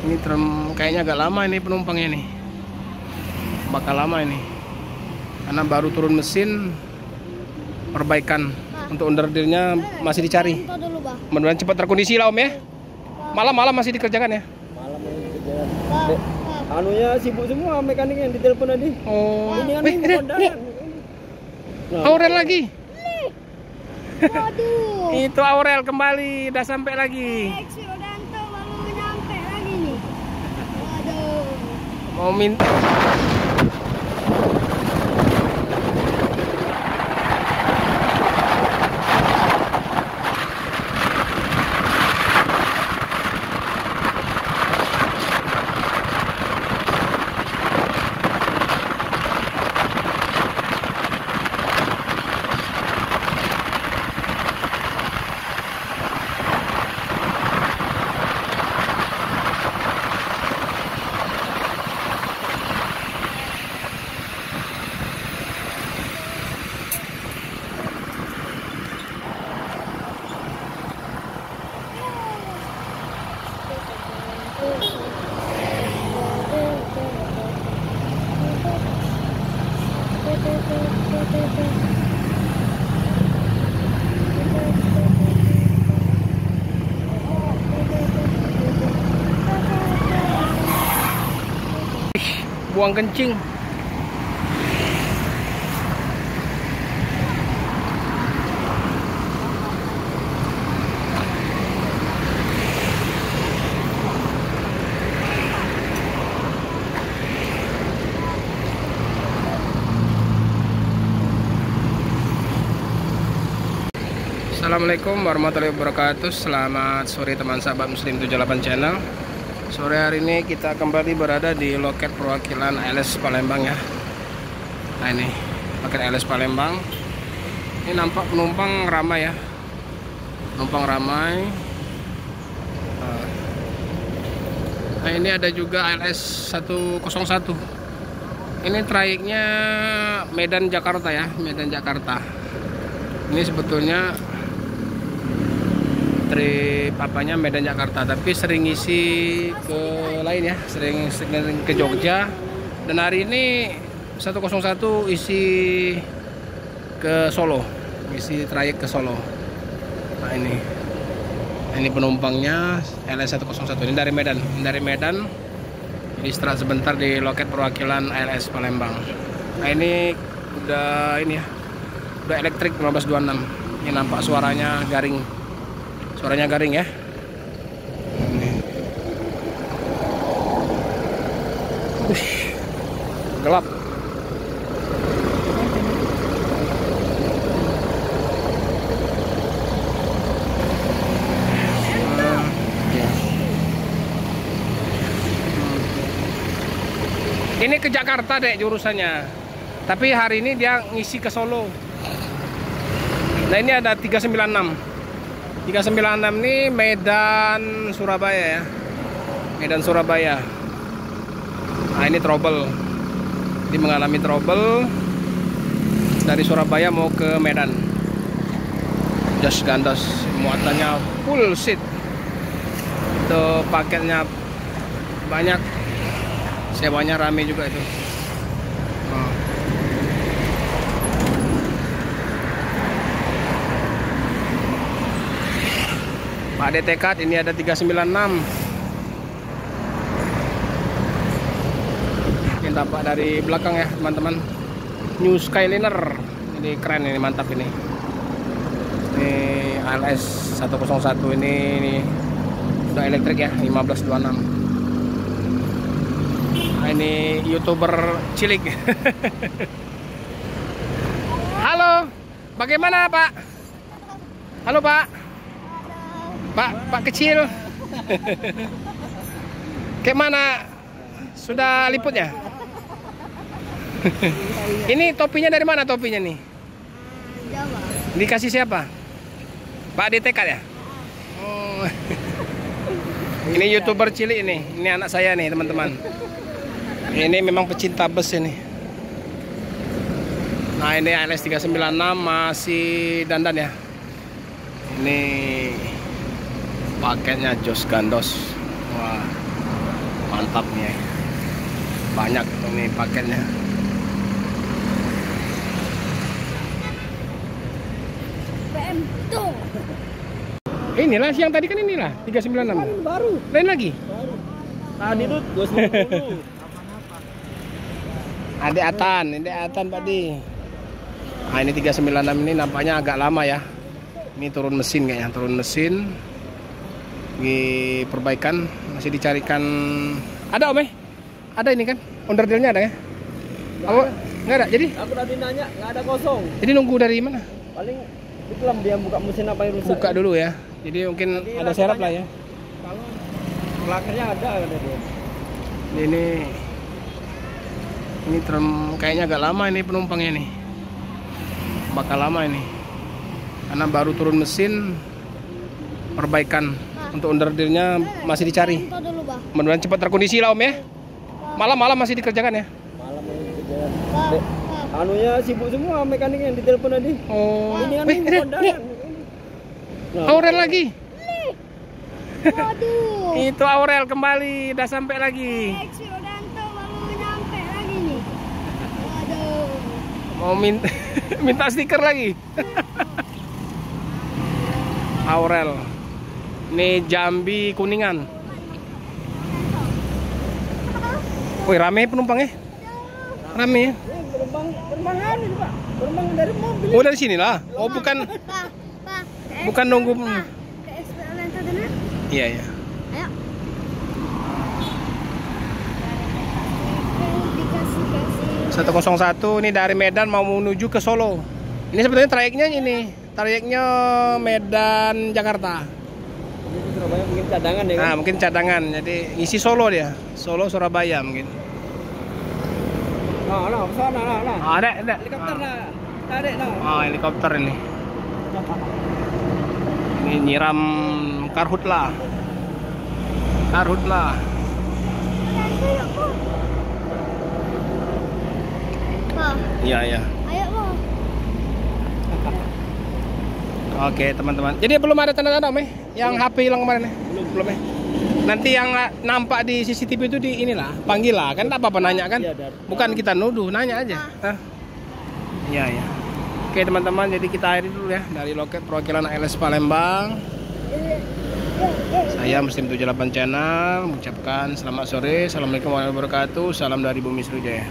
Ini kayaknya agak lama ini penumpangnya nih. Bakal lama ini. Karena baru turun mesin, perbaikan untuk underdealnya masih dicari. Mudah-mudahan cepat terkondisi lah Om ya. Malam-malam masih dikerjakan ya. Malam ini dikerjakan. Anunya sibuk semua mekanik yang ditelepon tadi. Oh, ini Aurel lagi. Waduh. Itu Aurel kembali, udah sampai lagi. Sudanto baru nyampe lagi nih. Waduh. Mau minta. Buang kencing. Assalamualaikum warahmatullahi wabarakatuh. Selamat sore teman sahabat Muslim 78 channel. Sore hari ini kita kembali berada di loket perwakilan ALS Palembang ya. Nah ini loket ALS Palembang. Ini nampak penumpang ramai ya. Penumpang ramai. Nah ini ada juga ALS 101. Ini trayeknya Medan Jakarta ya, Medan Jakarta. Ini sebetulnya trip apanya Medan Jakarta, tapi sering ngisi ke lain ya, sering ke Jogja. Dan hari ini 101 isi ke Solo, isi trayek ke Solo. Nah ini penumpangnya ALS 101 ini dari Medan, Ini istirahat sebentar di loket perwakilan ALS Palembang. Nah ini udah ini ya, udah elektrik 1526. Ini nampak suaranya garing. Suaranya garing ya. Gelap. Ini ke Jakarta deh jurusannya. Tapi hari ini dia ngisi ke Solo. Nah ini ada 396. 396 ini Medan Surabaya ya. Medan Surabaya. Nah ini trouble. Ini mengalami trouble dari Surabaya mau ke Medan. Just gandos, muatannya full seat. Itu paketnya banyak. Sewanya rame juga itu. Pak Ade tekad, ini ada 396. Ini tampak dari belakang ya teman-teman. New Skyliner. Ini keren, ini mantap ini. Ini ALS 101 ini udah elektrik ya, 1526. Nah, ini YouTuber cilik. Halo, bagaimana Pak? Halo Pak. Pak kecil. Kayak mana? Sudah liputnya? Ini topinya dari mana topinya nih? Jawa. Dikasih siapa? Pak DTK ya? Oh. Ini YouTuber cilik ini. Ini anak saya nih, teman-teman. Ini memang pecinta bus ini. Nah, ini ALS 396 masih dandan ya. Ini paketnya jos gandos. Wah. Mantap nih. Banyak ini paketnya. PM tuh. Inilah siang tadi kan inilah 396. Baru. Lain lagi. Tadi tuh 290. Ada Atan Pak Di. Nah, ini 396 ini nampaknya agak lama ya. Ini turun mesin kayaknya, turun mesin. Di perbaikan, masih dicarikan. Ada Om? Ada ini kan? Onderdilnya ada ya? Nggak ada. Jadi Aku tadi nanya, nggak ada kosong. jadi nunggu dari mana? Paling dikelam dia buka mesin apa yang rusak. Buka dulu ya. Jadi mungkin Jadi ada serep lah ya. Kalau belakangnya ada kata dia. Ini kayaknya agak lama ini penumpangnya nih. Bakal lama ini. Karena baru turun mesin, perbaikan untuk onderdilnya masih dicari. Foto dulu, Bah. Mudah-mudahan cepat terkondisi lah Om ya. Malam-malam masih dikerjakan ya. Malam ini kerjaan. Bah, Dek, bah. anunya sibuk semua mekanik yang ditelepon tadi. Oh, Ini kan kondangan. Nah, Aurel lagi. Waduh. Itu Aurel kembali, udah sampai lagi. Ex Wirodanto baru nyampe lagi nih. Waduh. Mau minta stiker lagi. Aurel. Ini Jambi Kuningan. Wih, rame penumpangnya. Rame ya. Terbang anu Pak. Terbang dari mobil. Oh, dari sini lah. Oh, bukan Pak, Pak. bukan nunggu. Ke Ex Wirodanto dulu. Iya, iya. Ayo. Dikasih. 101 ini dari Medan mau menuju ke Solo. Ini sebetulnya trayeknya ini. Trayeknya Medan Jakarta. Ini Surabaya mungkin cadangan ya kan? Nah, mungkin cadangan. Jadi ngisi Solo dia. Solo Surabaya mungkin. Nah, sana nah. Ada. Helikopter nah. Tarik nah. Oh, helikopter ini. Ini nyiram karhutla. Pak, Iya, iya. ayo, Pak. Oke, teman-teman. Jadi belum ada tanda-tanda, Om, yang HP hilang kemarin ya? Belum ya. Nanti yang nampak di CCTV itu di inilah, panggil lah. Kan tak apa-apa nanya kan? Bukan kita nuduh, nanya aja. Hah? Iya, iya. Oke, teman-teman, jadi kita akhiri dulu ya dari loket perwakilan ALS Palembang. Saya Muslim 78 Channel mengucapkan selamat sore. Assalamualaikum warahmatullahi wabarakatuh. Salam dari Bumi Sriwijaya.